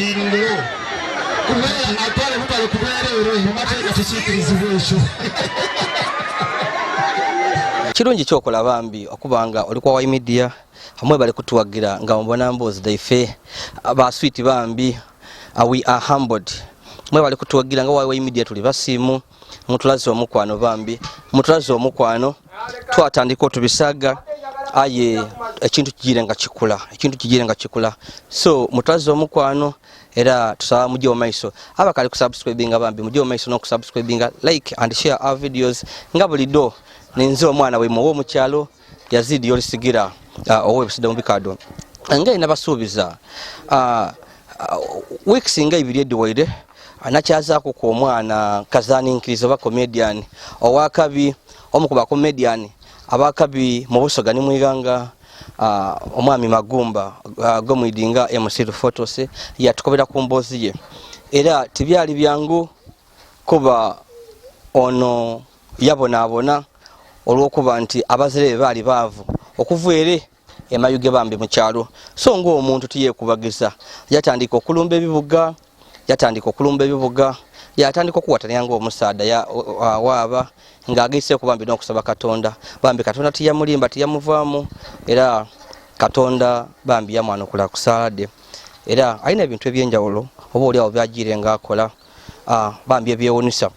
iriro kumenya atwale mutale kuberero imateka tusikiriziwe ekyo kirungi kyokola bambi okubanga oli kwa media hamwe bali kutuwagira nga mbona mbozi daife aba sweet bambi we are humbled mwe bali kutuwagira nga wa media tuli basimu mutulaze omukwano bambi mutulaze omukwano twatandika otubisaga aye ekintu kijirenga kikula so mutulaze omukwano era tusaba mujye maiso abakali kusubscribinga bambi mujye maiso no kusubscribinga like and share our videos nga bulido ninze omwana we mu ekyalo Yazid Yolisigira owebisida mu bikado nga ina basubiza weeks nga ibiri edwaide anakyaza ko omwana kazani nkirizo ba comedian owakabi omukuba comedian abakabi mu busoga ni mwiganga omwami Magumba go mwidinga SENGA LUFOTOSE yatukobera ku mbozi ye era tibyali byangu kuba ono yabona olwokuba nti abazire bali baavu okuvuere emayuge bambi mu kyalo so ngo omuntu tiye kubagiza yatandika okulumba ebibuga yatandika okuwatanya ngo omusaada ya waaba ngagise ku bambi n'okusaba Katonda bambi Katonda tiyamulimba tiyamuvaamu era Katonda bambi yamwana okula kusalade era alina ebintu ebyenjawulo oba oli awo byagire ngaakola bambi ebyewunisa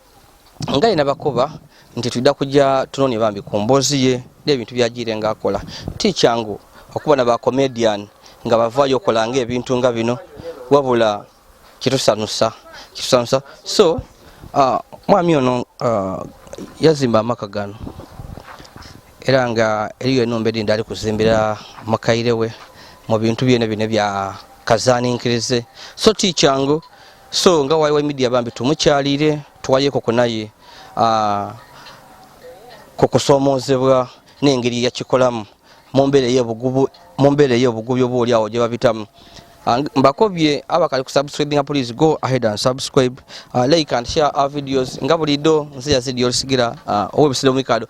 nga ina bakoba nti tudda kujja tunoni bambi ku mbozi ye n'ebintu byagire ngaakola tichangu okuba na ba comedian nga bavaayo okolanga ebintu nga bino wabula kitusanusa so mwami ono yazimba amaka gano era nga eriyo enombe dindi ali kuzimbira makairewe mu bintu byene bine bya kazani nkirize so tichangu so nga wa media bambi tumukyalire tuwayeko kunaye kokusomozebwa n'engeri ya kikolamu mumbere y'obugubi obuli awo gye babitamu mbakobye abakali kusubscribing please go ahead and subscribe like and share our videos nga bulido nze Yazid Yolisigira owebisida mu bikado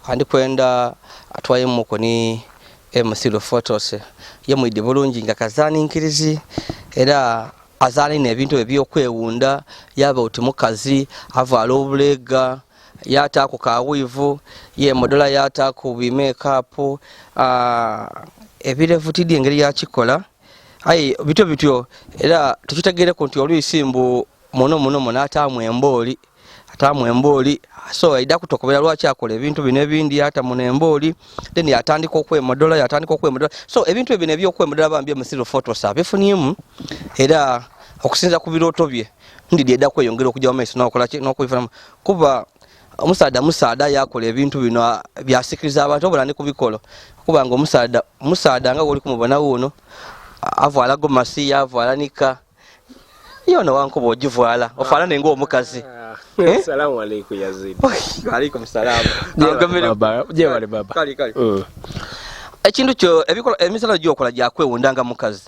andi kwenda atwaye muko ni SENGA LUFOTOSE yemwide bulungi nga kazani nkirizi era azali n'ebintu ebyokwewunda yaba utimukazi avala obulega yata ku kawivu ye modola yata ku bi makeup ebirevutidi engeri ya kikola ayi bityo era tukitegere ku nti oluisimbu muno atamu emboli so aida kutokobera lwaki akola ebintu bine ebindi ata munemboli then yatandika okwemodola so ebintu ebine ebyokwemodola bambi SENGA LUFOTOSE abifunimu era okusinza ku biroto bye ndidi edda kweyongera okujja mu maiso n'okubifuna kuba omusaada yakola ebintu bino byasikiriza abantu obulani kubikola kuba ngo omusaada nga oli kumubona wuno avala gomasi yavala nika yona wankuba ogivala ofaanane ng'omukazi Assalamu alaykum Yazid. Wa alaykum salam. Baba. Kali. Ekintu kyo ebikola emisala gyo okola gya kwewundanga mukazi.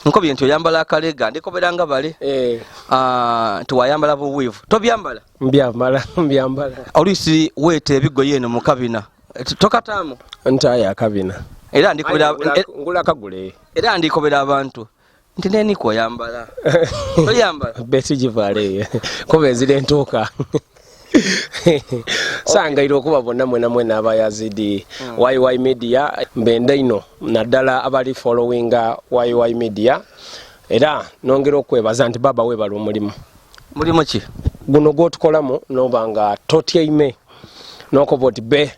Nko bintu oyambala akalega ndikoberanga bale. Tuwayambala buwivu. Tobyambala? Mbyambala. Olwisi wete ebigoye eno mu kabina. Tokatamu. Ntaya akabina. Era ndikobera ngula kagule. Era ndikobera abantu. Ntineni ko yambala. Oyambala? Beti jivale. Kobe zile ntoka. Sanga ilo kuba bonna mwena aba Yazid YY media mbenda ino naddala abali followinga YY media era nongera okwebaza nti baba we bali mulimu ki guno gotukolamu nobanga totyaime nokoboti be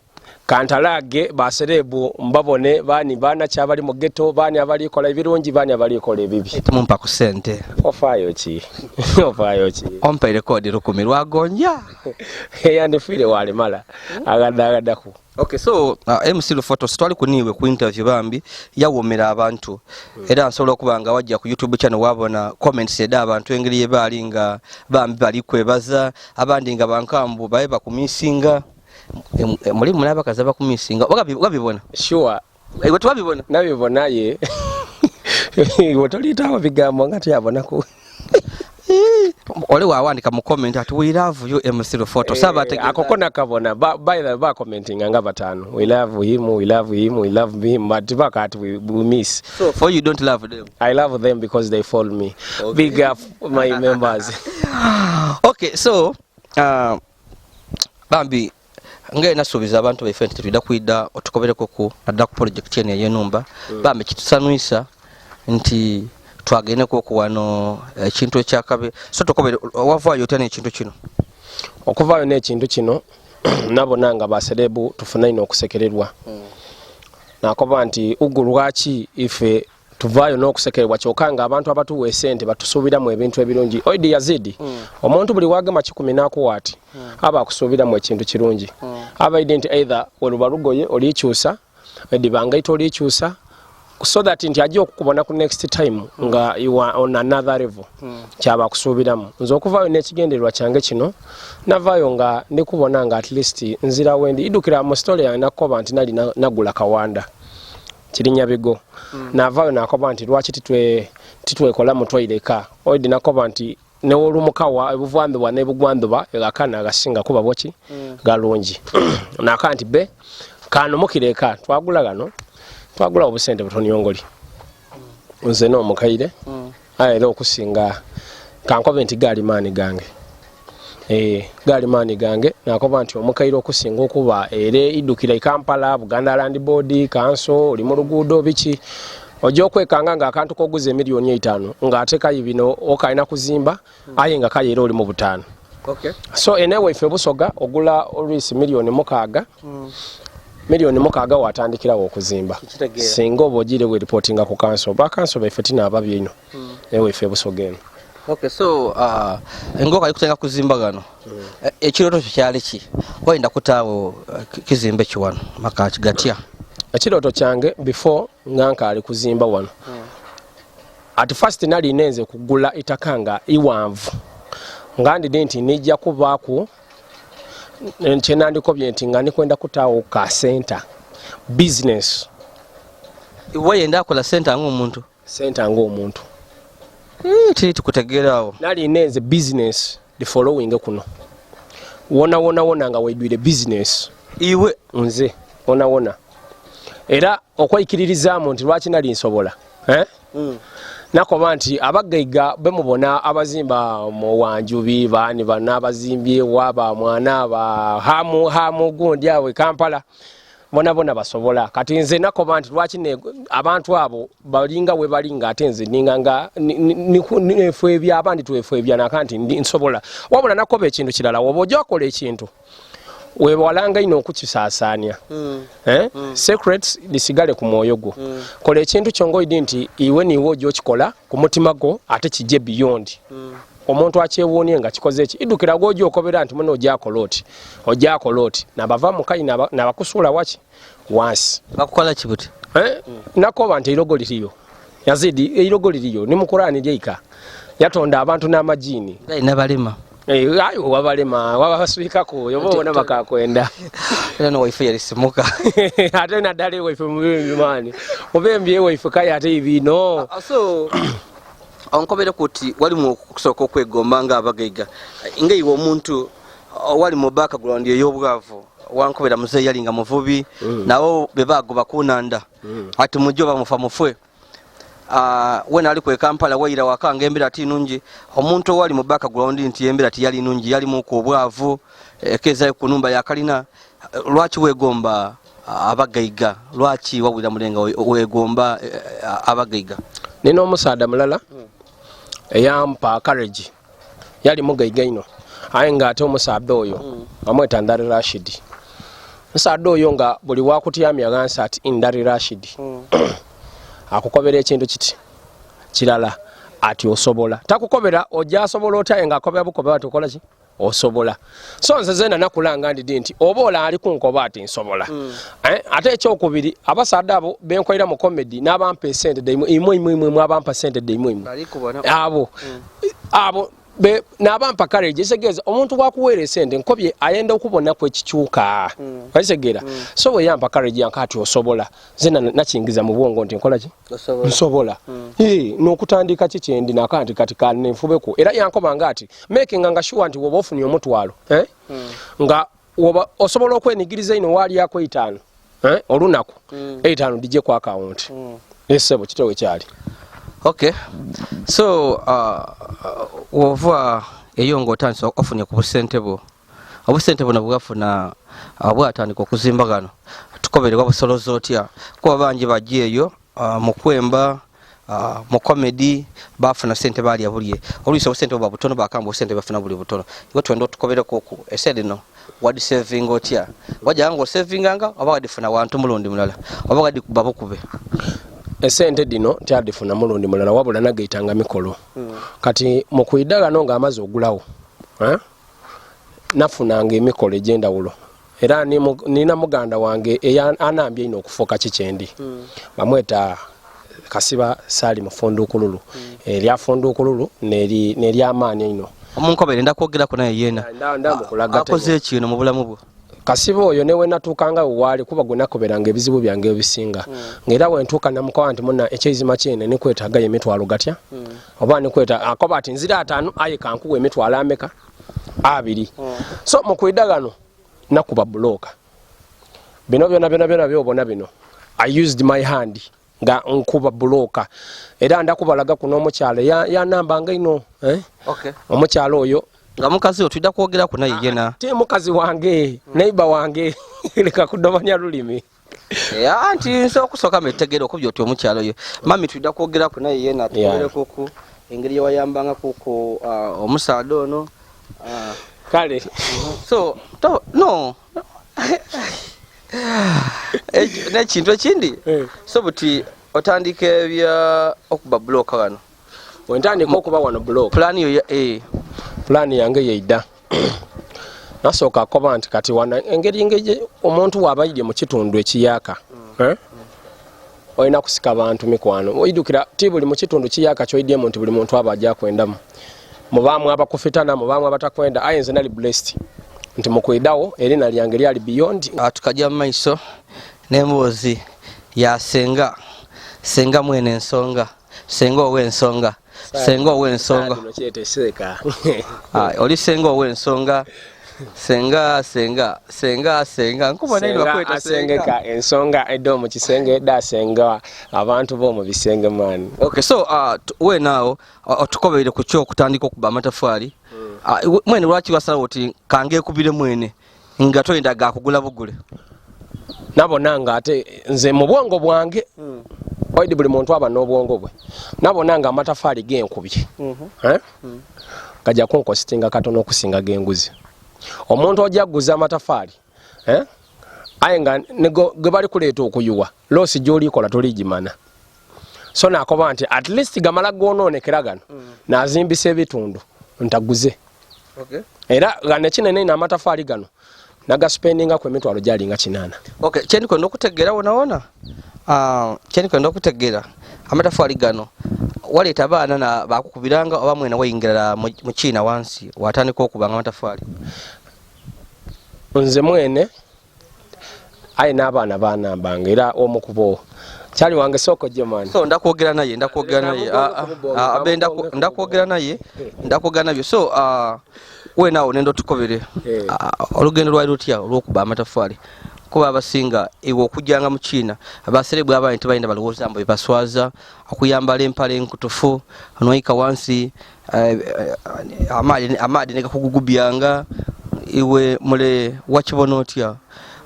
kantalage baserebu mbabone bana kyabali mu ghetto bani abali kola ebirungi bani abali kola ebibi mumpa ku sente ofayo ki ompa record rukumirwa gonja yandifire wale mala agadako. Okay, so SENGA LUFOTOSE twali kuniwe ku interview bambi yawomera abantu era nsobola okubanga wajja ku YouTube channel wabona comments eda abantu engeri yebali nga bambi bali kwebaza abandi nga bankambu baye bakumisinga muri munaba kazaba kumisinga wabibona sure ewe twabibona nabibona ye wotolita abigambo ngati yabona ku oli wawandika mu comment ati we love you MC Lufoto saba tegeza akokona kabona by the ba commenting nga batano we love him we love him but bakati we miss. So for you don't love them? I love them because they follow me. Okay. Big up my members. Okay, so bambi nge nasubiza abantu baife nti tuida kuida otukobereko ku adda ku project yene yenumba bambi kitusanwisa nti twagene ko kuwano ekintu ekyakabe so tokobere wavayo tene ekintu kino okuvayo n'ekintu kino nabona nga baselebu tufuna ino okusekererwa nakoba nti ugulwaki ife tuvayo n'okusekererwa kyokanga abantu abatuwa esente batusuubiramu ebintu ebirungi oidi Yazid omuntu buli wagema 10 nakuwati aba akusuubiramu ekintu kirungi aba identi either weluba lugoye olikyusa edibangaito olikyusa so that nti ajja okukubona ku next time nga you are on another level kyaba kusuubiramu nze okuvayo n'ekigendererwa kyange kino navayo nga ndikubona nga at least nzira wendi idukira mu story yange nakoba nti nali nagula kawanda kirinya bigo navayo nakoba nti lwaki titwekola mutwaireka oidi nakoba nti newolumukawa ebuvandubwa nebugwanduba egakana agasinga kuba boki galungi naka nti be kano mukireka twagula gano twagula obusente butonyongoli nze no mukaire ayera okusinga kankobe nti gali mani gange gali mani gange nakoba nti omukaire okusinga okuba ere idukira ikampala Buganda Land Board kanso oli mu luguudo biki ojo okwekanga nga akantu koguze miliyoni 5 nga ateka ibino okaina kuzimba aye nga kayera oli mu butano. Okay. So enewe ife busoga ogula olwisi miliyoni 6 miliyoni 6 watandikirawo okuzimba singa obogire we reportinga ku council ba council baife tina ababyino ewe ife busoga eno. Okay, so engoka alikutenga kuzimba gano ekiroto kyali ki wenda kutawo kizimbe kiwano maka kigatya ekiroto kyange before nganka ali kuzimba wano at first nali nenze kugula itakanga iwanvu ngandi denti nijja kubaku nandikobye nti nga nikwenda kutawo ka center business iwe yenda kola center ng'omuntu titi kutegerawo nali nenze business the following kuno wona nga wedwire business iwe nze wona era okwikiririzamu nti lwaki nali nsobola nakoba nti abagaiga bemubona abazimba mu Wanjubi bani bana abazimbye waba mwana aba hamu gundi awe Kampala bona basobola kati nze nakoba nti lwaki abantu abo balinga we balinga atenze ninganga nefebya abandi tuefebya nakanti nsobola wabula nakoba ekintu kirala wobojo akola ekintu wewalanga ino okukisasanya secrets lisigale ku mwoyo gwo kola ekintu kyongo idinti iwe niwo ojo kikola ku mutima gwo ate kijje beyond omuntu akyewonye nga kikoze eki idukira gojo okobera nti muno ojakoloti nabava mukai nabakusula waki once bakukola kibuti nakoba nti irogo liriyo Yazid irogo liriyo ni mu Qur'ani lyeika yatonda abantu n'amajini nabalema ayo wabalema wabaswikako yobona bakakwenda era no wifi yalisimuka ate na dale wifi mubimani obembye wifi kaya ate ibino so onkobere kuti wali mu kusoko kwegomba nga abagaiga ngeiwo omuntu wali mu background y'obwavu wankobera muze yali nga muvubi nawo bebago bakunanda ati mujoba mufamufwe wena ali ku Kampala wayira wakanga embira tinungi omuntu wali mu background nti embira ti yali nungi yali mu kubwavu keza kunumba ya kalina lwachi wegomba abagaiga lwachi wawira mulenga wegomba abagaiga nino omusaada mulala eyampa courage yali mugaiga ino ayenga ate omusaada oyo amweta Ndari Rashid omusaada oyo nga buli wakutyamya gansa ati Ndari Rashid akukobera ekintu kiti kirala ati osobola takukobera ojja asobola otaye nga akobera bukobe batukola ki osobola so nze zena nakulanga ndi nti obola ali kunkoba ati nsobola ate ekyokubiri abasaada abo benkoira mu comedy n'abampa sente imwe abampa sente imwe abo n'abampa courage ekisegeeza omuntu bwakuweera esente nkobye ayenda okubona kwekikyuka okisegeera so bwe yampa courage yanka ati osobola ze nakingiza mu bwongo nti nkola ki nsobola n'okutandika kikyendi nakanti kati kanenfubeko era yankobanga ati making sure nti woba ofunye omutwalo nga woba osobola okwenigiriza ino walyako 5 olunaku 5 dijje ku account esebo kitewe kyali. Okay, so wova eyo ng'otandise ofunye ku busente bwo na bwafuna bwatandika okuzimba gano tukobererwa busolozo otya kuba bangi bajja eyo mu kwemba mu comedy bafuna sente balya bulye oluiso busente bwa butono bakamba busente bafuna buli butono iwe twendo tukobereko ku esede no wadi saving otya wajja ngo savinganga oba wadifuna wantu mulundi mulala oba wadi kubabukube esente dino tyadifuna mulundi mulala wabula nagaitanga mikolo kati mu kuidagano nga amaze ogulawo nafunanga emikolo egyendawulo era nina muganda wange anambye ino okufoka kikyendi bamweta Kasiba sali mufondo kululu erya fondo kululu neri amaani ino omunkobere ndakwogera ko naye yena ndamukulaga akoze ekino mu bulamu bwo Kasiba oyo newe natukanga wali kuba gunakoberanga ebizibu byange ebisinga ngera wentuka namukowa nti muna ekyezima kyene nikwetaga emitwalo gatya oba nikweta akoba ati nzira 5 aye kankuwe emitwalo ameka 2 so mukwidagano nakuba bloka bino byona byobona bino I used my hand nga nkuba bloka era ndakubalaga kuno omukyalo ya namba nga ino okay omukyalo oyo nga mukazi otwida kwogera ku naye yena te mukazi wange neighbor wange leka kudomanya lulimi anti nso okusoka metegero okubyo otyo omukyalo oyo mami twida kwogera ku naye yena tukobereko ku engeri yawayambanga kuko omusaada ono kale so no nekintu ekindi so buti otandika ebya okuba bloka wano wentandika okuba wano bloka plan yo plan yange yeida nasooka akoba nti kati wana engeri omuntu wabayidde mu kitundu ekiyaka olina kusika abantu mikwano oyidukira ti buli mu kitundu kiyaka kyoyiddemu nti buli muntu aba ajja kwendamu mubaamu abakufitana mubaamu abatakwenda ayenze nali blessed nti mukwedawo erina lyange lyali beyond tukajja mu maiso n'emboozi ya senga mwene ensonga senga ow'ensonga oli senga ow'ensonga senga nkubona ino bakweta asengeka ensonga eddo mu kisenge edda senga abantu bo mu bisenge man. Okay, so we naawo otukoberere ku kyo okutandika okuba amatafali mwene lwaki wasalawo oti kange kubire mwene nga toyenda gakugula bugule nabona nga ate nze mu bwongo bwange oidi buli muntu aba n'obwongo bwe nabona nga amatafali genkubye kajja kunkositinga katono okusinga genguzi omuntu ojja kuguza amatafali aye nga ge bali kuleeta okuyuwa loosi gy'olikola toligimana so nakoba nti at least gamala gonoonekera gano nazimbisa ebitundu ntaguze era ganekinene n'amatafali gano nagaspendinga ku emitwalo gyalinga 8. Okay, kyendikwenda okutegeera wonawona kyendikwenda okutegeera amatafali gano waleeta abaana bakukubiranga oba mwena wayingira mu kiina wansi watandika okubanga amatafali nze mwene aye n'abaana banambanga era omukubo kyali wange soko jemani so ndakwogera naye ndakwogera naye so we naawo nendo tukobere olugendo lwali lutya olw'okuba amatafali kuba abasinga ewe okujjanga mu Kiina abaserebwa abandi tebalina balowooza mbu bebaswaza okuyambala empale enkutufu noyika wansi amaadi negakugugubyanga iwe mule wakibono otya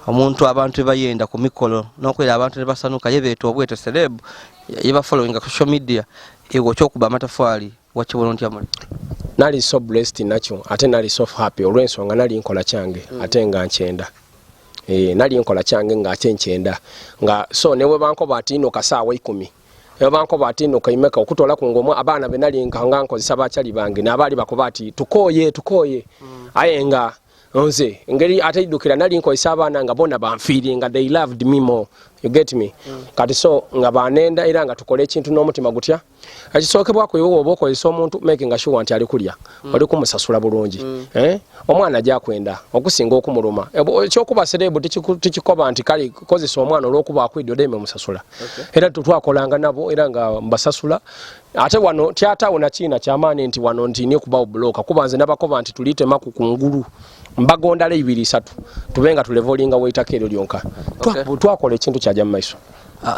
omuntu abantu ebayenda ku mikolo n'okwera abantu ne basanuka yebeeta obwete celeb yeba following ku social media ewe okyokuba amatafali wakibono otya mule nali so blessed nakyo ate nali so happy olw'ensonga nali nkola kyange ate nga nkyenda nali nkola kyange nga ate nkyenda nga so newe bankoba ati ino kasaawa 10 ewe bankoba ati ino kaimeka okutola ku ngomwa abaana be nali nkanga nkozesa bakyali bange n'abaali bakoba ati tukoye aye nga nze ngeri ate idukira nali nkozesa abaana nga bona banfiiringa they loved me more you get me kati so nga banenda era nga tukole ekintu n'omutima gutya Ekisookebwako iwe oba okozesa omuntu making sure nti ali kulya oli kumusasula bulungi omwana ajja kwenda okusinga okumuluma ekyokuba serebu tikikoba nti kali kozesa omwana olw'okuba akwidde odeme musasula era tutwakolanga nabo era nga mbasasula ate wano tyatawo nakiina kyamaani nti wano ntiine kubawo buloka kuba nze nabakoba nti tulitemaku ku ngulu mbagondala 2-3 tubenga tulevolinga waitako eryo lyonka twakola ekintu kyajja mu maiso.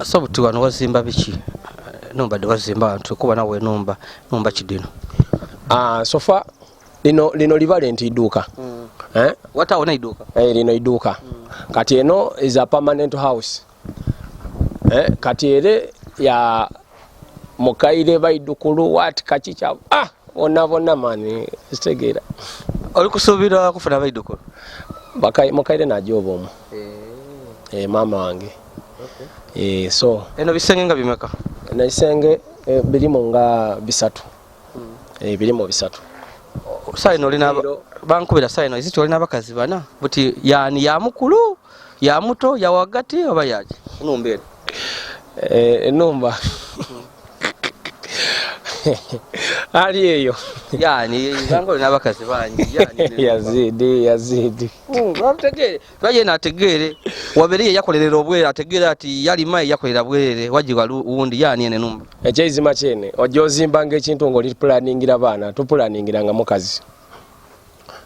So buti wano wazimba biki numba de wazimba tukuba nawe numba kidino sofa lino libale nti iduuka wata ona iduuka lino iduuka kati eno is a permanent house kati ere ya mukaire baidukulu wati kachicha ona mani sitegeera oli kusuubira kufuna baidukulu mukaire najoba omu mama wange so eno bisenge nga bimeka naisenge bilimu nga 3 bilimu 3 saino olina bankubira saino iziti olina abakazi bana buti yani ya mukulu ya muto ya wagati oba yaje numbere enumba ali eyo yani bango n'abakazi bangi yani Yazid bategere baye nategere waberiye yakolerera obwera ategera ati yali mai yakolera bwere wajiwa uwundi yani ene numba ekyezima kyene ojozimba ng'ekintu ng'oli planningira baana tuplaningira nga mukazi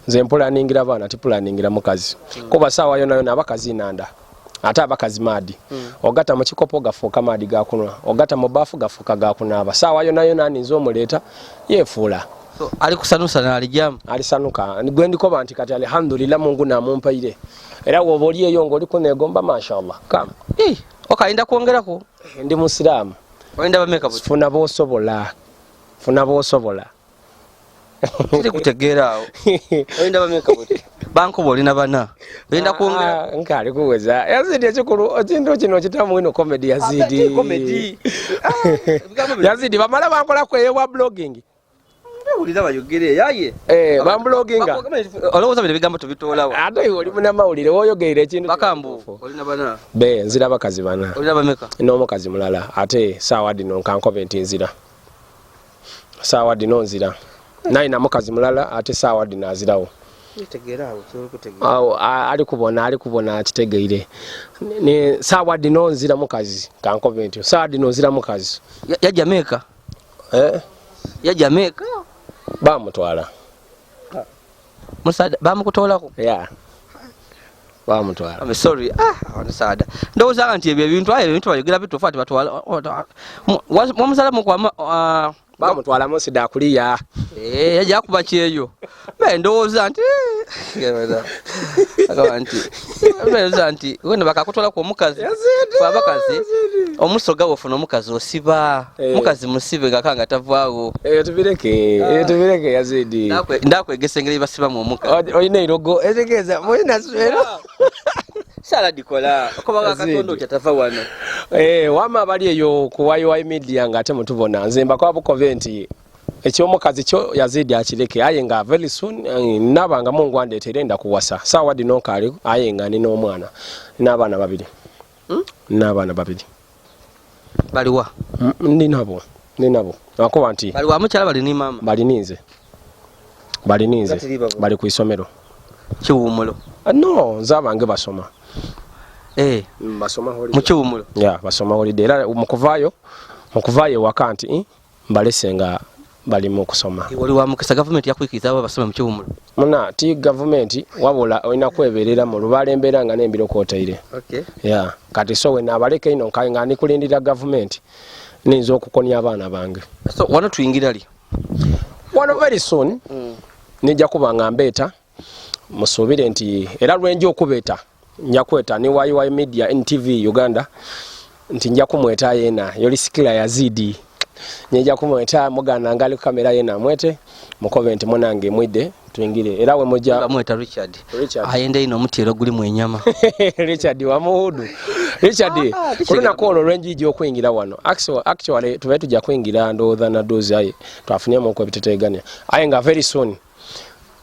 nze mpulaningira baana tuplaningira mukazi kuba sawa yona abakazi nanda ate abakazi maadi ogata mu kikopo gafuuka maadi gakunwa ogata mu baafu gafuuka gakunaaba sawa yona ninza omuleeta yeefuula so ali kusanusa n'alijamu alisanuka gwe ndikoba nti kati alhamdulillah Mungu namumpaire era woba oli eyo ng'oli kuneegomba mashallah kam okalinda kwongerako ndi musiraamu olinda bameka buti funa boosobola kiri kutegeera awo olinda bameka buti bankuba olina bana olinda kwongera nkali kuweza Yazid ekikulu ekintu kino kitamu ino comedy Yazid Yazid bamala bankolako eyewa blogging ulira bayogere yaye bambloginga olowooza bino bigambo tubitoolawo ate iwe oli munamawulire woyogerera ekintu bakambu olina bana nzira bakazi bana olina bameka n'omukazi mulala ate saawa dino nkankobe nti nzira saawa dino nzira nayina mukazi mulala ate saawa dino azirawo ali kubona kitegeire ne saawa dino nzira mukazi kankobe nti saawa dino nzira mukazi ya Jamaica ya Jamaica bamutwala musada bamukutoolako bamutwala I'm sorry musada ndowooza nti ebyo ebintu bayogera bituufu ati batwala wamusala mukwama bamutwala musida kuliya yajja kuba kyeyo ndowooza nti nti wena bakakutola ku omukazi abakazi omusoga wofuna omukazi osiba mukazi musibe gakanga tavaawo tubireke Yazid ndakwegesa engeri basiba mu omukazi olina irogo etegeeza mulina swero sala dikola okuba katondo kyatava wano wama bali eyo ku YY media nga ate mutubona nze mbakwa bukoventi ekyomukazi kyo Yazid akireke aye nga very soon nabanga Mungu andeetere nda kuwasa sawa dino kali aye nga nina omwana n'abaana babiri baliwa ndinabo nakuba nti baliwa mukyala bali ni mama balininze bali ku isomero kiwumulo no nzabange basoma basoma holiday mu kiwumulo basoma holiday era mukuvaayo wakanti mbalesenga bali mu kusoma wali wa mukisa government yakwikiriza abo basoma mu kiwumulo muna ti government wabula olina kweberera mu lubale embeera nga n'embiro kwotaire kati so we nabaleke ino nga nikulindira government ninza okukonya abaana bange so wano tuyingira li wano very soon nijja kuba nga mbeeta musuubire nti era lwenja okubeeta nja kweta ni YY media NTV Uganda nti nja kumweta yena Yolisigira Yazid nyeja kumweta mugana ngali ku kamera yena mwete mukobe nti monange mwide tuingire era we moja mweta Richard ayende ino mutiro guli mwenyama Richard wa muhudu Richard kulina kolo lwenji jo kwingira wano actually tuve tujja kwingira ndooza na dozi aye twafunye mu ko biteteganya aye nga very soon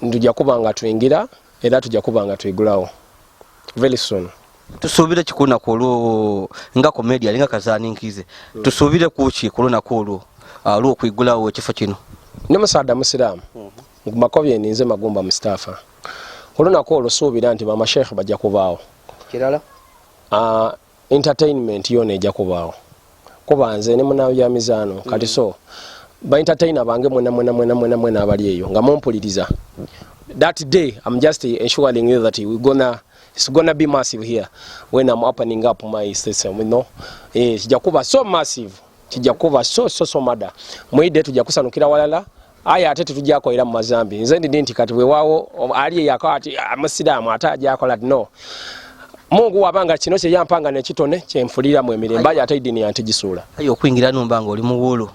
ndujja kubanga tuingira era tujja kubanga tuigulawo very soon tusubire kikuna kolo nga comedy alinga kazani nkize tusubire kuchi kolona kolo olw'okwigulawo ekifo kino? Ne musaada musiraamu makovye ninze Magumba Mustafa olunaku olwo suubira nti bamasheekhe bajja kubaawo kirala entertainment yona ejja kubaawo kuba nze ne munabyamizaano kati so ba entertainer bange mwena abali eyo nga mumpuliriza that day I'm just ensuring you that it's gonna be massive here when I'm opening up my system, you know. Kijja kuba so massive, kijja kuba so mada. Mwide tujja kusanukira walala. Aya ate tujja koera mu mazambi. Nze ndi nti kati wewawo ali yakati amusiramu ataja akola no. Mungu wabanga kino kye yampanga ne kitone kyemfulira mu emirembe aya ate idini yantigisula. Ayo kwingira numbanga oli muwulu.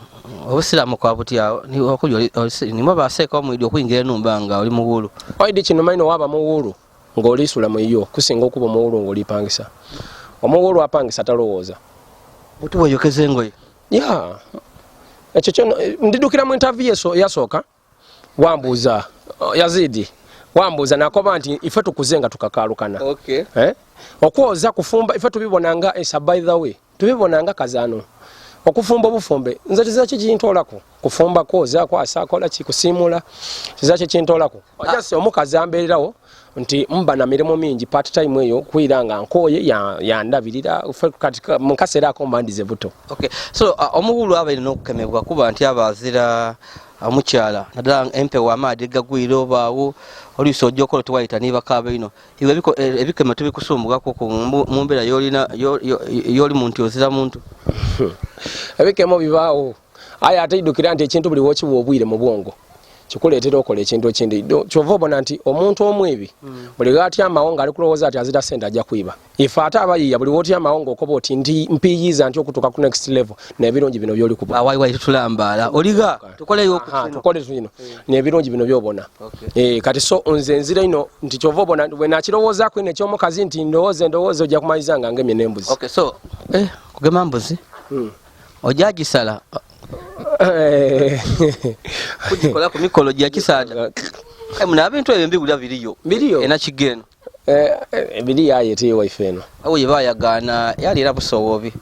Obusiramu kwa butya ni okuli ni mabaseka mwidi okwingira numbanga oli muwulu. Oidi kino maino waba muwulu. Ngolisula muyo kusinga okuba muwulu ngolipangisa. Omuwulu apangisa talowooza. Butuwa yokeze ngoye. Yeah. Ekyo ndidukira mu interview yasooka wambuuza Yazid wambuuza nakoba nti ife tukuzenga tukakalukana. Okay. Okwoza kufumba ife tubibonanga by the way tubibonanga kazano. Okufumba obufumbe nze tizachi kintolako kufumba koza kwasa kola kikusimula tizachi kintolako ojase omukazi ambeererawo nti mba na mirimo mingi part time eyo kwiranga nkoye yandabirira katika munkasera akombandize buto. Okay, so omuwulu abaine n'okukemebwa kuba nti abazira amukyala nadala empewo amaadi gagwira obaawo oliso ojja okola tuwaita niba kaaba ino iwe ebikemo tubikusumbugako mu mbeera yoli muntu ozira muntu. Ebikemo bibaawo aya ataidukira nti ekintu buli wokiwa obwire mu bwongo kikuleetera okola ekintu ekindi kyova obona nti omuntu omwebi buli gati amawonga ali kulowooza ati azira sente ajja kwiba ife ate abayiiya buli woti amawonga okoba oti ndi mpiyiza nti okutuuka ku next level n'ebirungi bino byoli kuba awaiwai tutulambala oliga tukoleyo tukole tuino n'ebirungi bino byobona. Kati so nze nzira ino nti kyova obona bwe nakirowoozaako ino ekyomukazi nti ndowooze ojja kumalizanga ngemye n'embuzi. Okay, so kugema mbuzi ojagisala kujikola ku mikolo gya kisada muna bintu ebyo mbigula biriyo ena kigeno ebiri yaye tewa ifeno awo yebayagana yali era busowobi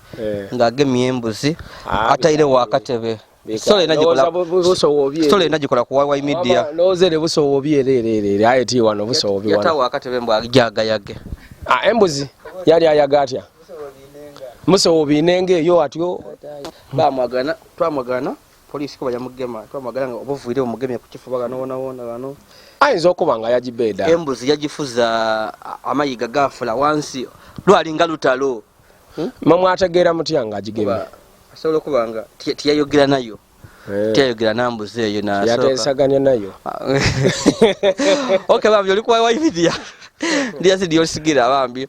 ngagemye embuzi ataire wakatebe sole najikola ku YY media lozere busowobi erere yaye tewa no busowobi wana yatawa akatebe mbwa yage embuzi yali ayagatya musowobi nenge yo atyo twamagana polisi ko yamugema twamagana nga obuvuire omugemye ku kifuba gano ayinza okuba nga yagibeda embuzi yagifuza amayiga gafula wansi lwalinga lutalo mamwategeera mutya nga agigema asobola okuba nga tiyayogera nayo tiyayogera nambuzi eyo yatesaganya nayo. Okay bambi oli kwa Yazid ndi Yazid Yolisigira bambi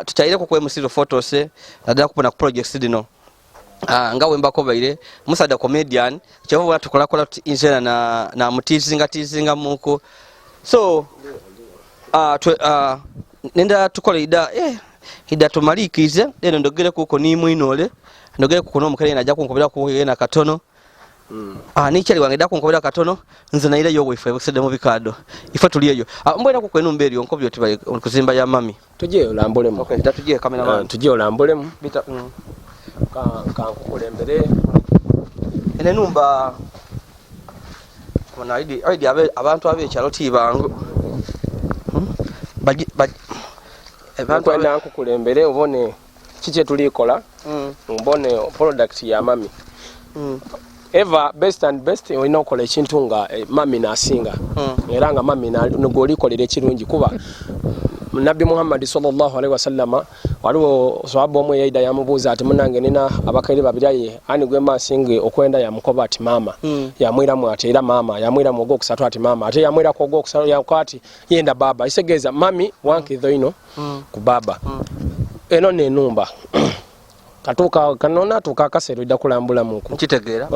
tutaire ku MC Lufotose nadala kupona ku projects dino nga wembako baire musada comedian kyavo tukola injera na mutizinga muko so nenda tukola ida tumalikize deno ndogere kuko ni mwinole ndogere kuko no mukale najja kunkobera ku yena katono ni cyali wange dakunkobera katono nze naire yo wife busede mu bikado ifa tuliyeyo mbwena kuko enu mberi onkobyo tibali kuzimba ya mami tuje olambulemu. Okay tuje cameraman tuje olambulemu bita kankukulembere ene numba kona idi abantu abekyalo tibangu abantu nkukulembere obone kiche tulikola mbone product ya mami Eva best and best olina okola ekintu nga mami nasinga era nga mami nogolikolera ekirungi kuba Nabi Muhammad sallallahu alaihi wasallama waliwo sahaba omwe yaida yamubuuza ati munange nina abakaire babiraye ani gwe masinge okwenda ya mukoba ati mama yamwira mu ati era mama yamwira mu ogokusatu ati mama ate yamwira ku ogokusatu yakwati yenda baba isegeza mami wanki dhoino ku baba eno ne numba katuka kanona tukakasero idakulambula muko nkitegeera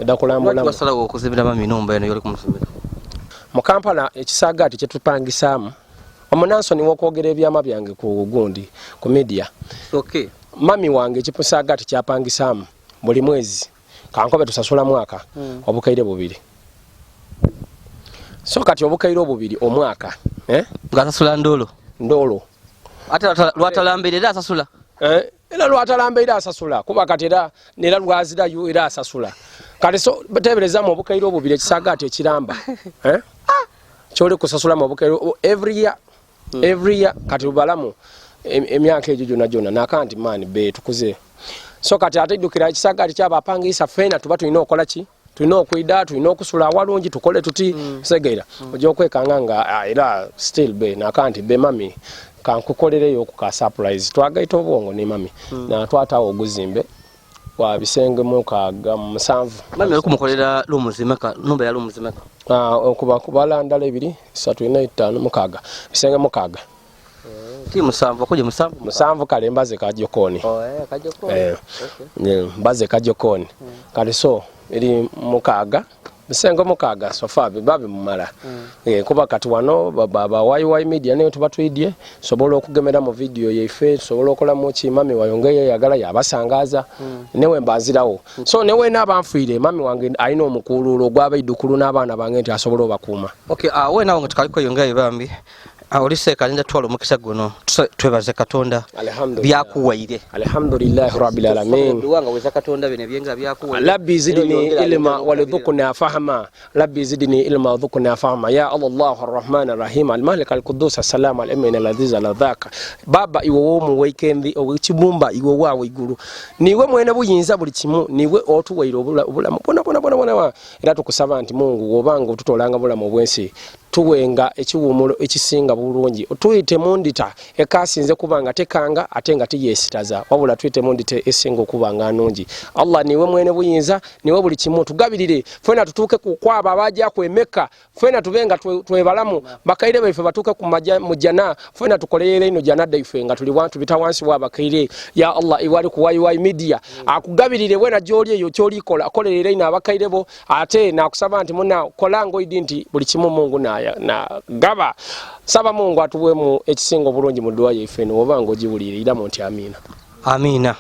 idakulambula muko wasala okuzibira mami numba eno yoli kumusubira mu Kampala ekisagaati kyetupangisaamu omunanso ni wokwogera ebyama byange ku gundi ku media. Okay mami wange kipusagaati kyapangisaamu buli mwezi kankobe tusasula mwaka obukaire bubiri so kati obukaire obubiri omwaka ngasasula ndolo ate lwatalambirira asasula era lwatalambirira asasula kuba kati era nera lwazira yo era asasula kale so batebereza mu bukairo obubire kisagaati ekiramba kyoli kusasula mu bukairo every year kati ubalamu emyaka egyo jona nakanti man be tukuze so kati atedukira ekisagaati kyabapangisa fena tuba tulina okola ki tulina okwida tulina okusula awalungi tukole tuti segeera ojja okwekanga nga era still be nakanti be mami kankukolereyo ku surprise twagaita obwongo ne mami na twatawo oguzimbe wa bisenge mukaga musanvu mami okumukolera lumuzimeka nomba ya lumuzimeka okuba kubalandala 2 3 4 5 mukaga bisenge mukaga ti musanvu kuje musanvu kale mbaze kajokoni kajokoni mbaze kajokoni kale so eri mukaga bisengo mukaga sofa bibabe mumala kuba kati wano baba YY media ne tubatwidye sobola okugemera mu video yeife sobola okola mu mami wayongeye yagala yabasangaza newe mbazirawo so newe nabanfuire mami wange alina omukululo gw'abaidukulu n'abaana bange nti asobola obakuuma okay we nawo ngatukaliko yongeye bambi Oliseka nenda twalo mukisa guno twebaze Katonda byakuwaire alhamdulillah rabbil alamin duwanga weza Katonda bene byenga byakuwaire rabbi zidni ilma walidhukna fahma rabbi zidni ilma wadhukna fahma ya Allah arrahman arrahim almalik alqudus assalam alamin aladhiz aladhaka baba iwo wo mu weekend okibumba iwo wawe iguru niwe mwene buyinza buli kimu niwe otuwaire obulamu bona era tukusaba nti Mungu wobanga tutolanga bulamu bwensi tuwenga ekiwumulo ekisinga bulungi tuyite mundita ekasinze kubanga tekanga atenga tiyesitaza wabula tuyite mundite esingo kubanga nungi Allah niwe mwene buyinza niwe buli kimu tugabirire fena tutuke kukwaba abaja kwemeka fena tubenga twebalamu bakaire baife batuke mujana fena tukoleyere ino jana daife nga tuli wantu bitawansi wabakaire ya Allah iwali ku YY media akugabirire wena joli eyo kyoli kola akoleyere ino abakaire bo ate nakusaba nti muna kolango idinti buli kimu Mungu na gaba saba Mungu atuwe mu ekisingo bulungi mu duwa yaife no obango jibulire ira monti amina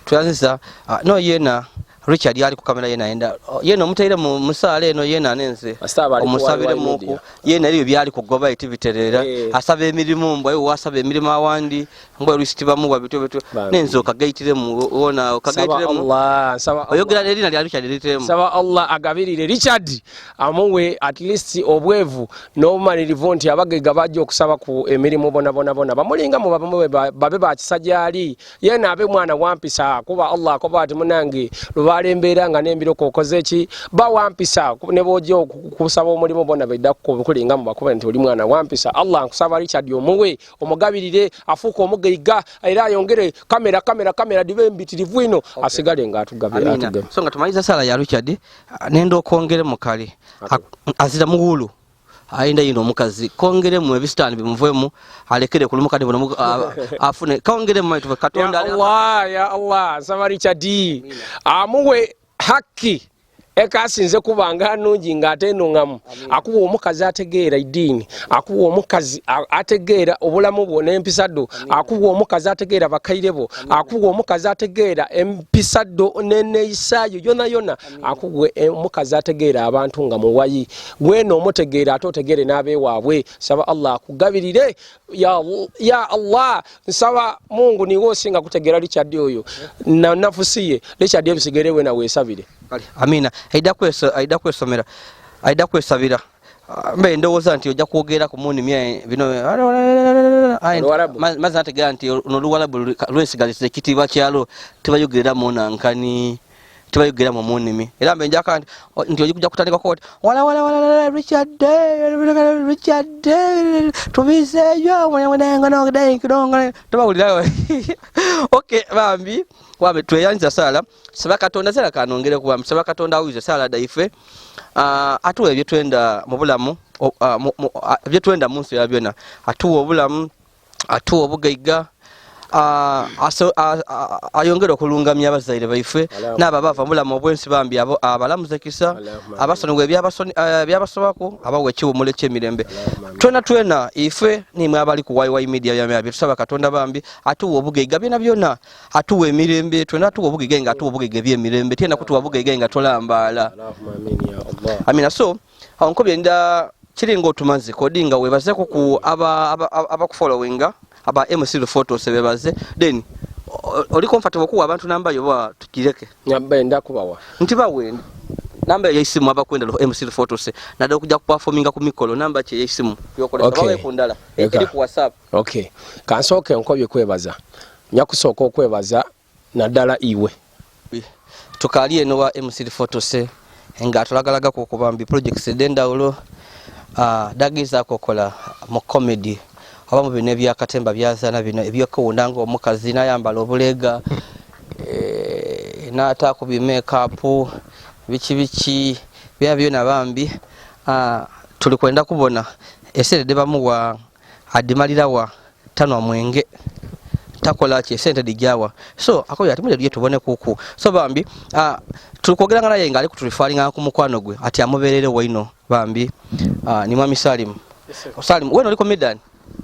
tuyanziza no yena Richard yali ku kamera yena enda yena omutaire mu musale eno yena nenze omusabire muku yena liyo byali kugoba activiterera asaba emirimu mbwe wasaba emirimu awandi mbwe risitiba mu wabito nenzo kagaitire mu ona kagaitire mu Allah saba oyogera lina lya Richard litemu saba Allah agabirire Richard amuwe at least obwevu no malirivonti abagega bajjo okusaba ku emirimu bona bamulinga mu babe ba kisajali yena abe mwana wampisa kuba Allah kuba ati munange balembera nga nembiro kokoze ki ba wampisa ne bojo kusaba omulimo bona bedakko kulinga mu bakuba nti oli mwana wampisa Allah nkusaba Richard omuwe omugabirire afuko omugeiga era yongere kamera dibe mbitirivu ino asigale nga atugabira so nga tumaliza sala ya Richard nendo kongere mukali azira muhulu ainda yino mukazi kongere mu ebistani bimuvemu alekere kulumuka ndi bono afune kongere mu maitu Katonda ya Allah saba Richard amuwe haki ekasinze kubanga nungi ngate nungamu akuwa omukazi ategeera idini akuwa omukazi ategeera obulamu bwo n'empisado akuwa omukazi ategeera bakairebo akuwa omukazi ategeera empisado n'eneisayo yona akuwa omukazi ategeera abantu nga muwayi gweno omutegeera atotegeere n'abe waabwe saba Allah akugabirire ya Allah nsaba Mungu niwe osinga kutegeera Richard oyo na nafusiye Richard ebisigere we na wesabire amina aida kwesomera aida kwesabira mbe ndowoza nti ojja kwogera ku muni mye bino maza ategera nti noluwalabu lwesigalize kitiba kyalo tibayogera mu nankani tibayogera mu munimi era mbe njaka nti ojja kutandika ko wala Richard tubizeyo mwenga no gdai kidonga tubawulirayo okay bambi wabe tweyanza sala saba Katonda sala kanongere kuba saba Katonda awize sala daife atuwe byetwenda mu bulamu byetwenda munsi ya byona atuwe obulamu atuwe obugaiga ayongera okulungamya abazaire baife naba bava mulamu obwensi bambi abo abalamuze kisa abasonwe byabasobako abawe kiwumule kyemirembe twena ife nimwe abali ku YY media yamya tusaba Katonda bambi atuwe obugaiga byona atuwe emirembe twena atuwe obugaiga nga atuwe obugaiga byemirembe tena kutuwa obugaiga nga tolambala amina so onkobye nda kiringo tumanzi kodinga webaze ku aba kufollowinga aba MC Lufotose bebaze then oli comfortable kuwa abantu namba yo ba tukireke nyabba enda kubawa nti bawende namba ya isimu abakwenda MC Lufotose nada okuja kuperforminga ku mikolo namba kye yesimu yokola bawe kundala eri ku WhatsApp. Okay, kansoke nkobye kwebaza nyakusooka okwebaza naddala iwe tukali eno wa MC Lufotose nga tulagalaga ko kubambi projects edendawulo dagiza kokola mu comedy abamu bino ebyakatemba byazana bino ebyokowundanga omukazi nayambala obulega nata kubi makeup bichi byabyo nabambi tulikwenda kubona esente bamuwa adimalira wa tano mwenge takola ki esente dijawa so akoya ati muje tubone kuku so bambi tulikogeranga naye ngali kutulifalinga ku mukwano gwe ati amuberere waino bambi ni mwami Salim. Salim wewe oli comedian?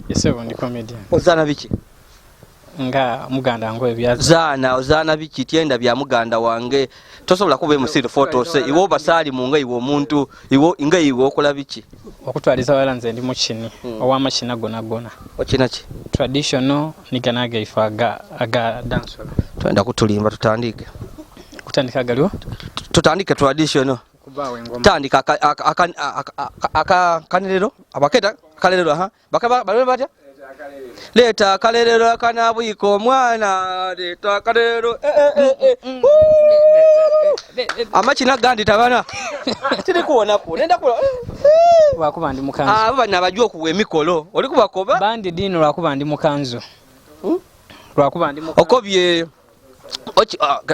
Yes ndi comedian. Ozana biki? Nga muganda ngo ebyaza zana ozana biki tienda bya muganda wange tosobola kuba MC Lufotose iwo basali munga iwo omuntu iwo inga iwo okola biki okutwaliza wala nze ndi mukini owamashina gona okina ki traditional niganaga ifaga aga dance twenda kutulimba tutandike kutandika galiwo tutandike traditional kubawe ngoma tandika kanelero abaketa kalelero bakaba balwe batya leta kalelero kana bwiko mwana leta kalelero amachina gandi tabana tiri kuona ko nenda ko wakuba ndi mukanzo bana bajua kuwe mikolo oli kubakoba bandi dino lwakuba ndi mukanzo lwakuba ndi mukanzo okobye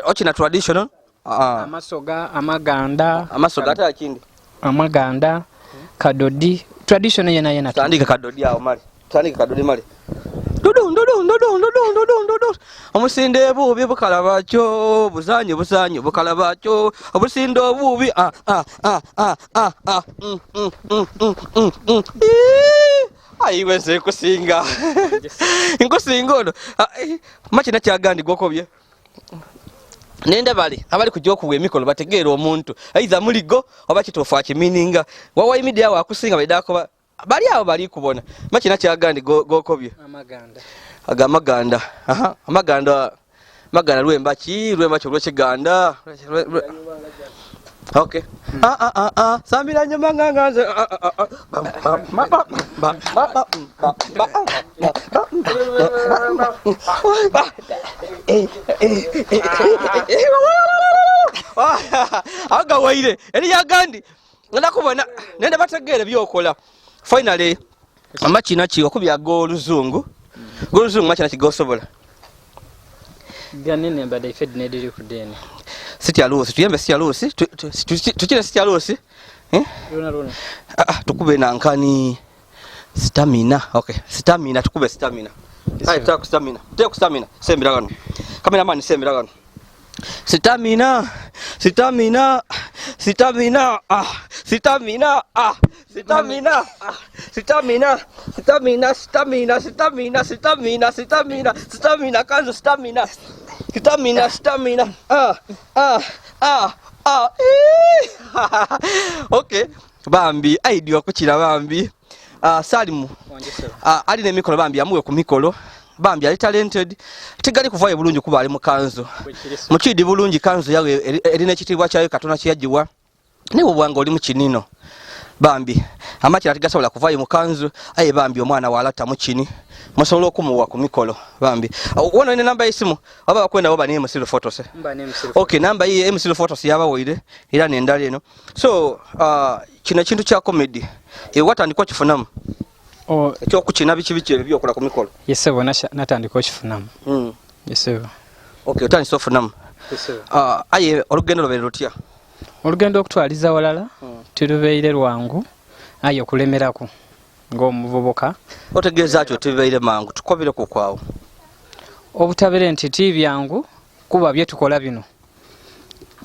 ochina traditional amasoga amaganda ata kindi amaganda kadodi traditional yena tandika kadodi awo mali tandika kadodi mali dodo omusinde bubi bukalabacho buzanye bukalabacho obusindo bubi ayiwe se kusinga inkusingono machina kyagandi gokobye nenda bali abali kujoku we mikolo bategera omuntu aiza muligo oba kitofa kimininga wawa media wa kusinga bedako bali abo bali kubona machina kyagandi gokobye amaganda amaganda lwemba lwe kiganda okay samira nyama nganganze aga waire eri yagandi ndakubona nende bategere byokola finally amachina ki okubya goluzungu machina ki gosobola ganene mbade fed nediri kudene sityalusi tuyembe sityalusi tukire sityalusi runa tukube nankani stamina okay stamina tukube stamina hai taku stamina sembira gano cameraman sembira gano stamina kanzo stamina okay bambi idea kuchira bambi Salimu ali ne mikolo bambi amuwe ku mikolo bambi ali talented tigali kuvaye bulungi kuba ali mukanzo muchidi bulungi kanzo yawe erine kitibwa kyayo katona kiyajiwa niwo bwanga oli mukinino bambi amachira tigasobola kuvaye mukanzo aye bambi omwana walata mukini musolo kumuwa ku mikolo bambi wona ine namba isimu aba bakwenda baba ni MC Lufotose okay namba iyi MC Lufotose yaba woire era nendali eno so kino kintu kya comedy watandikwa kifunamu ekyo kuchina bichi byokola ku mikolo yesebo natandikwa kifunamu yesebo okay otandise ofunamu yesebo aye olugendo lobero tya olugendo okutwaliza walala turubeire lwangu aye okulemerako ng'omuvubuka otegeeza kyo tubeire mangu tukobire ku kwawo obutabere nti TV yangu kuba byetukola bino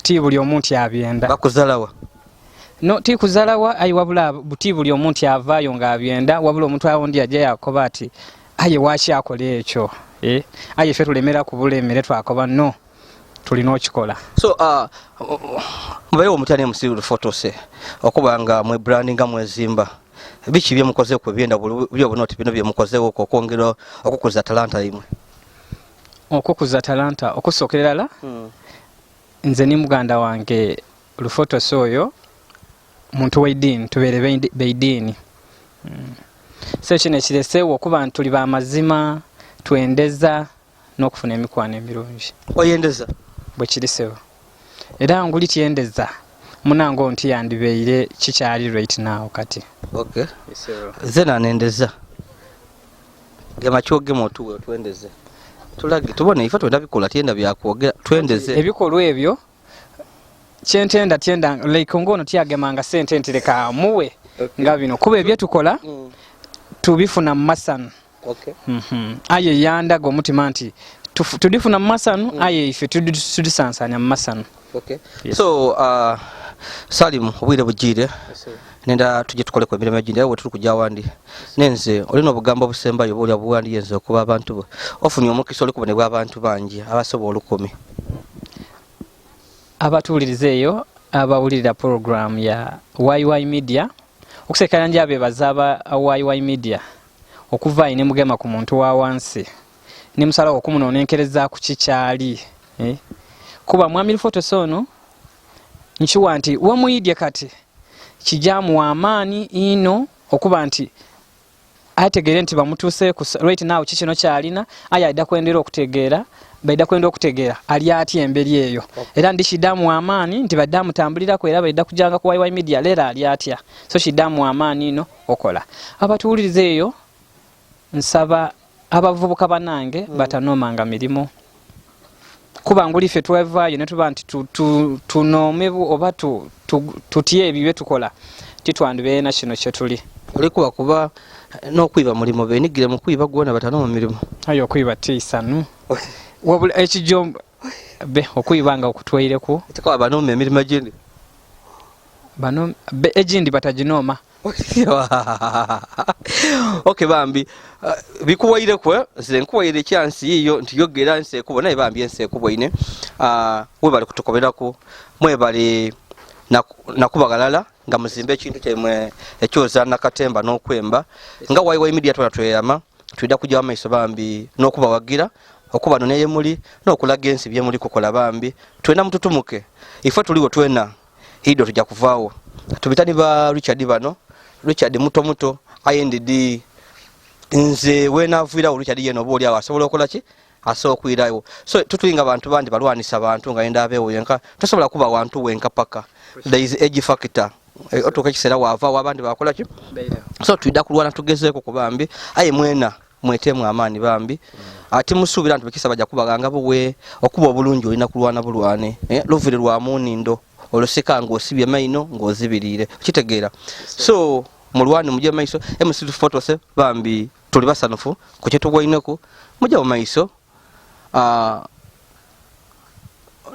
ti buli omuntu abyenda bakuzalawa no ti kuzalawa ayi wabula buti buli omuntu avaayo nga abyenda wabula omuntu awondi aje yakoba ati aye wachi akole ekyo aye fe tulemera kubulemere twakoba no tulina okikola so mbaye omutane MC Lufotose okubanga mwe branding mwezimba bichi bye mukoze ku byenda byo bonoti bino bye mukoze okongera okukuza talanta imwe okukuza talanta okusokerera nze ni muganda wange Lufotose oyo muntu w'eddiini tubeere beiddiini so kino ekireseewo okuba tuli b'amazima twendeza n'okufuna emikwano emirungi oyendeza bwe kirisewo era nguli tyendeza munango nti yandibeire kikyali right now kati okay zena nendeza gema kyogema otuwe twendeze tulage tubone ifa twenda bikola tyenda byakwogera twendeze ebikolwa ebyo kyentenda like ngono tyagemanga sente ntireka muwe nga bino kuba ebyetukola tubifuna mu masano aye yandaga omutima nti tudifuna mu masano aye ife tudisansanya mu masano so Salim obwire bugire nenda tujye tukoleko emirimo egindi awo tuli kujja wandi nenze olina obugambo obusembayo buli abuwandi yenze okuba abantu bo ofunye omukisa oli kubonebwa abantu bangi abasobola 10 abatuuliriza eyo abawulirira program ya YY Media okusekera nje abebaza YY Media okuva ine mugema ku muntu wa wansi ne musala okumunonenkereza ku kikyali kuba mwami Lufotose ono nchiwa nti wamuyidye kati kijamu wa amani ino okuba nti ategere nti bamutuse right now kikino kyalina aya ida kwendera okutegeera baida kwenda okutegeera ali ati emberi eyo era ndi shidamu wa amani nti badamu tambulira ko era baida kujanga ku YY Media lera ali atya so shidamu wa amani ino okola abatuulirize eyo nsaba abavubuka banange batanomanga mirimo kuba nguli fe twavayo ne tuba nti tunomebu oba tutiye ebibe tukola titwandibe na kino kyetuli olikuba kuba n'okwiba mulimo benigire mu kwiba gwona batanoma mirimo ayo kwiba tisanu wabula ekijomba be okwibanga okutweireku tekwa banoma emirimo egindi bano egindi bataginoma okay bambi bikuwaire kwe zenkuwaire chance yiyo ntiyogera nse kubona ibambi nse kubwaine we bali kutukoberako mwe bali nakubagalala nga muzimbe ekintu kyemwe ekyoza nakatemba n'okwemba nga YY Media twatweyama twida kujja amaiso bambi n'okubawagira okuba noneye muli n'okulaga ensi bye muli kukola bambi twena mututumuke ifa tuliwo twena hido tujja kuvaawo tubitani ba Richard muto INDD nze wena vira Richard yeno boli abasobola okola ki asokwirayo so tutuinga abantu bandi balwanisa abantu nga enda abewo yenka tosobola kuba abantu wenka paka there is age factor otoka kisera wava wabandi bakola ki so twida kulwana tugezeko kubambi aye mwena mwetemu amani bambi ati musubira ntu bekisa baja kubaganga buwe okuba obulungi olina kulwana bulwane lovire lwa munindo oloseka ngosibye maino ngozibirire kitegeera so mulwani muje maiso MC Lufotose bambi tuli basanufu ku kyetugwaineko muje mu maiso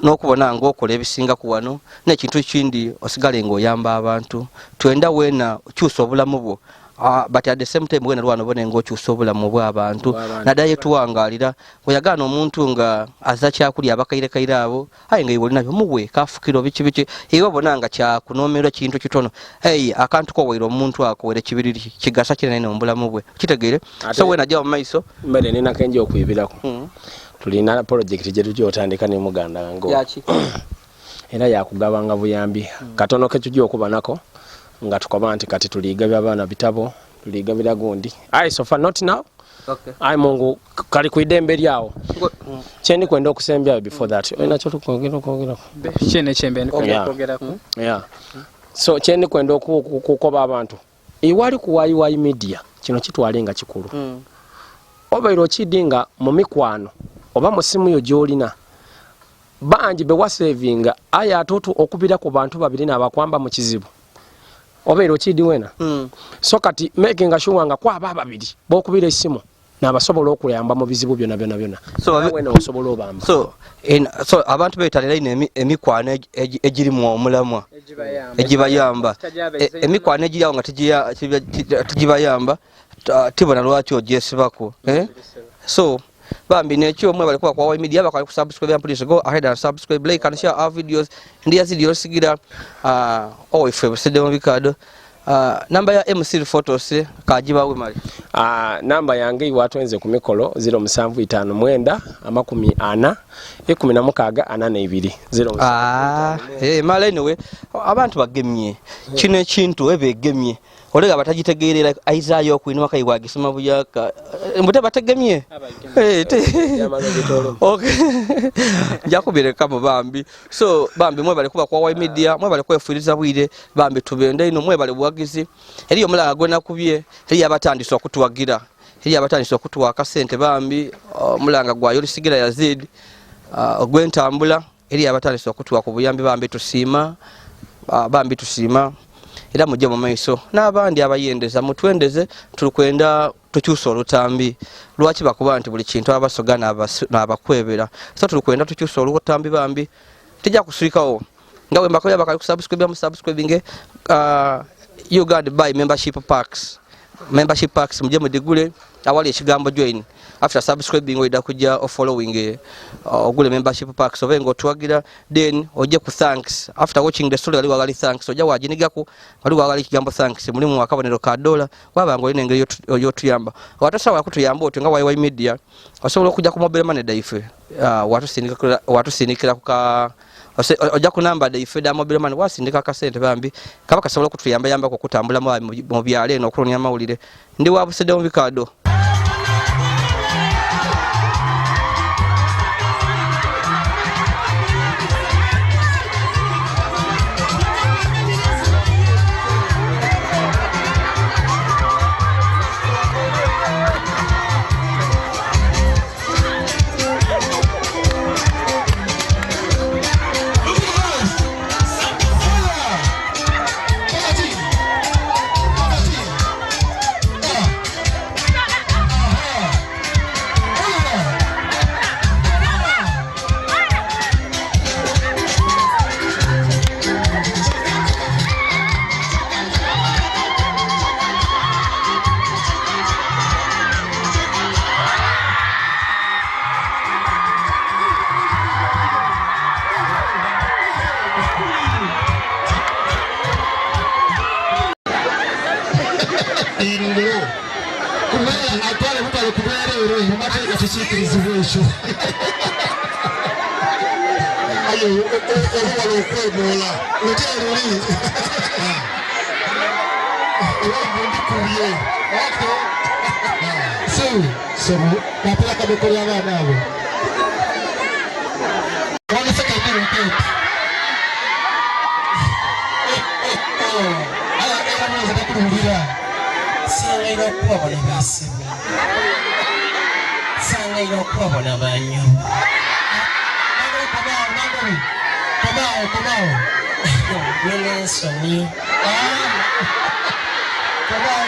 n'okubona ng'okola ebisinga ku wano n'ekintu kindi osigale ng'oyamba abantu twenda wena kyusa obulamu bwo but at the same time wena lwano bone ng'okyusa obulamu bw'abantu nadaye tuwangalira oyagana omuntu nga aza kyakulya abakaire abo aye nga iwoli nabyo muwe kafukiro biki iwe bonanga kya kunomerwa kintu kitono akantu ko wairo omuntu akoere kibiriri kigasa kinene mu bulamu bwe kitegere so wena jya mu maiso mbere nina kenje okwibirako tulina project jetu gyotandika ne muganda ngo yaki era yakugabanga buyambi katono ke tujja okuba nako nga tukoba nti kati tuligabya abana bitabo tuligabira gundi so far not now okay mungu kali kuidembe lyawo chendi kwenda okusembya before that ina kyo tukongera chene chembe ndikongera ku so chendi kwenda okukoba abantu iwali ku YY Media kino kitwalenga kikulu obairo kidinga mu mikwano oba musimu yo jolina banji be wasavinga aya atoto okubira ku bantu babiri nabakwamba mu kizibu obairo kidi wena so kati making sure nga kwa baba babiri bokubira esimu nabasobola okuyamba mu bizibu byona so wena osobola obamba so abantu betalera ine emikwano ejiri mu omulamwa ejibayamba emikwano ejiri awo nga tijibayamba tibona lwaki ojesibako so bambi nekyo mwe bali kwa YY Media bakali ku subscribe please go ahead and subscribe, like and share our videos and Yazid Yolisigira if we said mu bikado Namba ya MC Lufotose kajiba we mali. Namba yange iwatwenze ku mikolo 0759 40 16 42 mala anyway abantu bagemye kino ekintu ebegemye olega batagitegeerera aizayo okuinwa kayiwa gisoma buyaka mbute bategemye okay jakubire kamo bambi so bambi mwe bali kuba kwa media mwe bali kwefuriza bwire bambi tubende ino mwe bali bwagizi eriyo mulaga gwena kubye eriyo abatandiswa okutuwagira eriyo abatandiswa okutuwa akasente bambi mulanga gwa Yolisigira Yazid ogwentambula eriyo abatandiswa okutuwa ku buyambi bambi tusiima era mujje mu maiso n'abandi abayendeza mutwendeze tulikwenda tukyusa olutambi lwaki bakuba nti buli kintu abasoga n'abakwebera so tulikwenda tukyusa olutambi bambi tijja kusirikawo nga bwe mbakoya bakali kusubscribinge you got buy membership packs mujje mudigule awali ekigambo join after subscribing oida kujja following ogule membership packs obengo tuwagira then oje ku thanks after watching the story wali wagali thanks oja wajinigako wali wagali kigambo thanks mulimu wakabonero ka dollar wabanga ine ngeri yotuyamba watasawa kutuyamba otenga YY media osobola kujja ku mobile money daife watusinikira kuka oja ku namba daife da mobile money wasindika ka sente bambi kaba kasobola kutuyamba yamba ko kutambula mu byale eno okulonya mawulire ndi wabusede mu bikado atwale mutale kuberero imateka tusikiriziwecho ayo walo kwebola uteruri wabundi kubiye wako so napela kabekori abana abo wale saka kiri mpepo ala era mwanza takurira sanga inokuwabona basibu sanga inokuwabona banyo Kamao Williamson Kamao